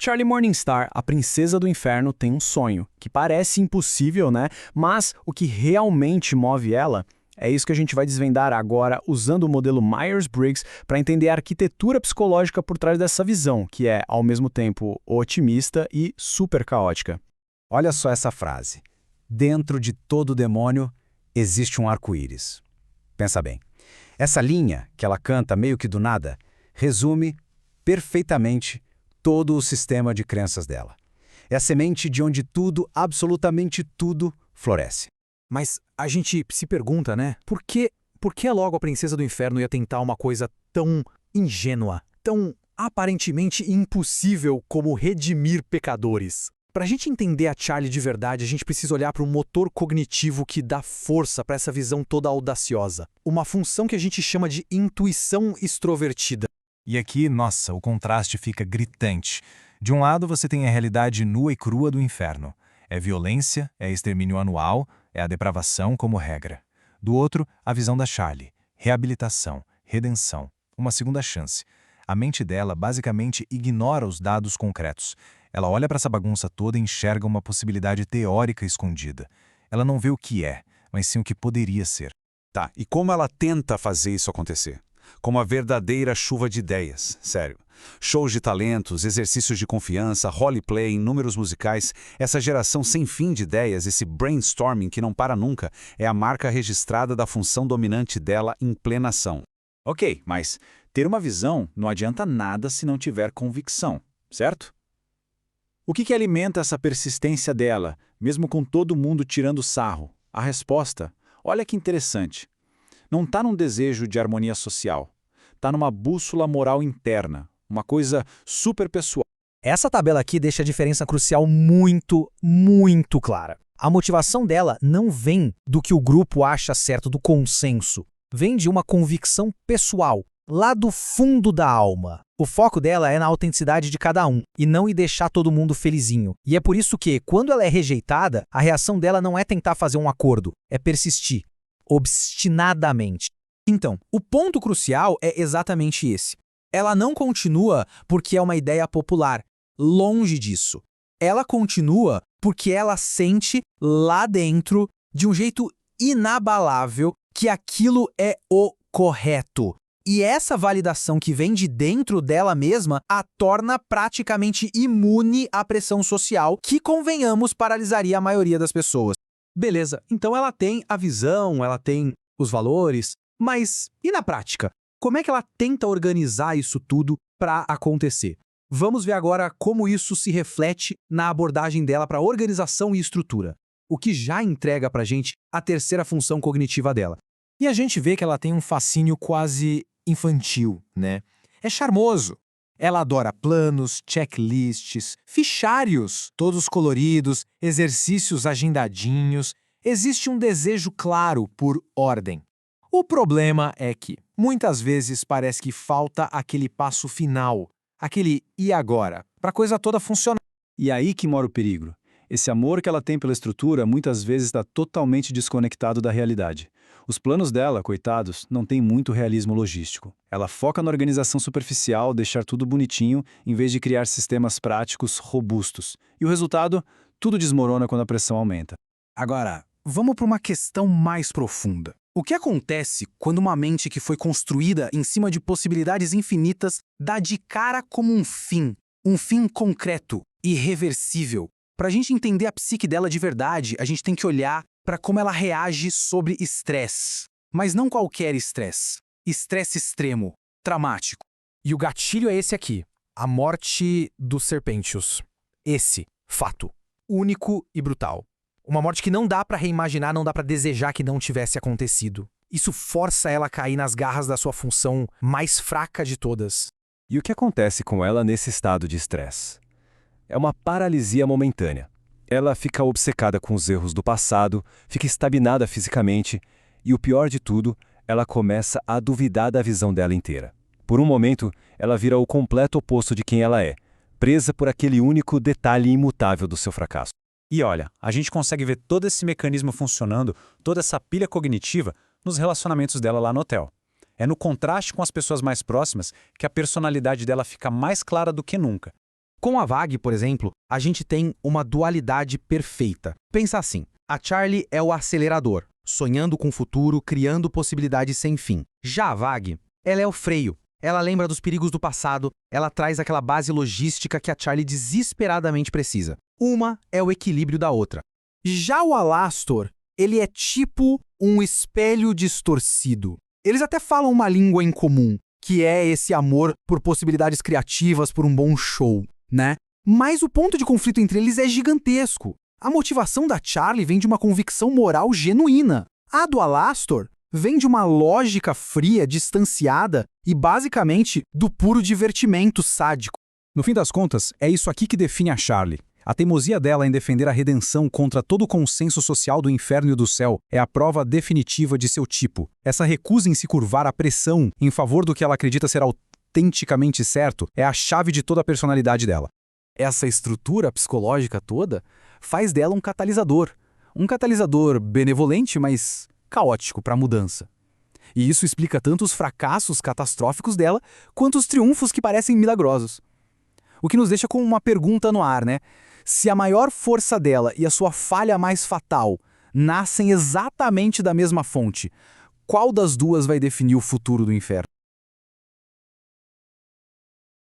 Charlie Morningstar, a princesa do inferno, tem um sonho, que parece impossível, né? Mas o que realmente move ela é isso que a gente vai desvendar agora usando o modelo Myers-Briggs para entender a arquitetura psicológica por trás dessa visão, que é, ao mesmo tempo, otimista e super caótica. Olha só essa frase. Dentro de todo demônio existe um arco-íris. Pensa bem. Essa linha, que ela canta meio que do nada, resume perfeitamente todo o sistema de crenças dela. É a semente de onde tudo, absolutamente tudo, floresce. Mas a gente se pergunta, né? Por que logo a princesa do inferno ia tentar uma coisa tão ingênua, tão aparentemente impossível como redimir pecadores? Para a gente entender a Charlie de verdade, a gente precisa olhar para um motor cognitivo que dá força para essa visão toda audaciosa. Uma função que a gente chama de intuição extrovertida. E aqui, nossa, o contraste fica gritante. De um lado você tem a realidade nua e crua do inferno. É violência, é extermínio anual, é a depravação como regra. Do outro, a visão da Charlie. Reabilitação, redenção, uma segunda chance. A mente dela basicamente ignora os dados concretos. Ela olha para essa bagunça toda e enxerga uma possibilidade teórica escondida. Ela não vê o que é, mas sim o que poderia ser. Tá, e como ela tenta fazer isso acontecer? Como a verdadeira chuva de ideias, sério. Shows de talentos, exercícios de confiança, roleplay, números musicais, essa geração sem fim de ideias, esse brainstorming que não para nunca, é a marca registrada da função dominante dela em plena ação. Ok, mas ter uma visão não adianta nada se não tiver convicção, certo? O que alimenta essa persistência dela, mesmo com todo mundo tirando sarro? A resposta, olha que interessante. Não está num desejo de harmonia social. Está numa bússola moral interna, uma coisa super pessoal. Essa tabela aqui deixa a diferença crucial muito, muito clara. A motivação dela não vem do que o grupo acha certo, do consenso. Vem de uma convicção pessoal, lá do fundo da alma. O foco dela é na autenticidade de cada um, e não em deixar todo mundo felizinho. E é por isso que, quando ela é rejeitada, a reação dela não é tentar fazer um acordo, é persistir, obstinadamente. Então, o ponto crucial é exatamente esse. Ela não continua porque é uma ideia popular, longe disso. Ela continua porque ela sente lá dentro, de um jeito inabalável, que aquilo é o correto. E essa validação que vem de dentro dela mesma a torna praticamente imune à pressão social que, convenhamos, paralisaria a maioria das pessoas. Beleza, então ela tem a visão, ela tem os valores, mas e na prática? Como é que ela tenta organizar isso tudo para acontecer? Vamos ver agora como isso se reflete na abordagem dela para organização e estrutura, o que já entrega para a gente a terceira função cognitiva dela. E a gente vê que ela tem um fascínio quase infantil, né? É charmoso. Ela adora planos, checklists, fichários, todos coloridos, exercícios agendadinhos. Existe um desejo claro por ordem. O problema é que, muitas vezes, parece que falta aquele passo final, aquele e agora, para a coisa toda funcionar. E aí que mora o perigo. Esse amor que ela tem pela estrutura muitas vezes está totalmente desconectado da realidade. Os planos dela, coitados, não têm muito realismo logístico. Ela foca na organização superficial, deixar tudo bonitinho, em vez de criar sistemas práticos robustos. E o resultado? Tudo desmorona quando a pressão aumenta. Agora, vamos para uma questão mais profunda. O que acontece quando uma mente que foi construída em cima de possibilidades infinitas dá de cara como um fim concreto, irreversível? Para a gente entender a psique dela de verdade, a gente tem que olhar para como ela reage sobre estresse. Mas não qualquer estresse. Estresse extremo, traumático. E o gatilho é esse aqui, a morte do Serpentius. Esse, fato, único e brutal. Uma morte que não dá para reimaginar, não dá para desejar que não tivesse acontecido. Isso força ela a cair nas garras da sua função mais fraca de todas. E o que acontece com ela nesse estado de estresse? É uma paralisia momentânea. Ela fica obcecada com os erros do passado, fica estagnada fisicamente e, o pior de tudo, ela começa a duvidar da visão dela inteira. Por um momento, ela vira o completo oposto de quem ela é, presa por aquele único detalhe imutável do seu fracasso. E olha, a gente consegue ver todo esse mecanismo funcionando, toda essa pilha cognitiva, nos relacionamentos dela lá no hotel. É no contraste com as pessoas mais próximas que a personalidade dela fica mais clara do que nunca. Com a Vag, por exemplo, a gente tem uma dualidade perfeita. Pensa assim, a Charlie é o acelerador, sonhando com o futuro, criando possibilidades sem fim. Já a Vag, ela é o freio. Ela lembra dos perigos do passado, ela traz aquela base logística que a Charlie desesperadamente precisa. Uma é o equilíbrio da outra. Já o Alastor, ele é tipo um espelho distorcido. Eles até falam uma língua em comum, que é esse amor por possibilidades criativas, por um bom show, né? Mas o ponto de conflito entre eles é gigantesco. A motivação da Charlie vem de uma convicção moral genuína. A do Alastor vem de uma lógica fria, distanciada e, basicamente, do puro divertimento sádico. No fim das contas, é isso aqui que define a Charlie. A teimosia dela em defender a redenção contra todo o consenso social do inferno e do céu é a prova definitiva de seu tipo. Essa recusa em se curvar à pressão em favor do que ela acredita ser autenticamente certo é a chave de toda a personalidade dela. Essa estrutura psicológica toda faz dela um catalisador. Um catalisador benevolente, mas caótico para a mudança. E isso explica tanto os fracassos catastróficos dela, quanto os triunfos que parecem milagrosos. O que nos deixa com uma pergunta no ar, né? Se a maior força dela e a sua falha mais fatal nascem exatamente da mesma fonte, qual das duas vai definir o futuro do inferno?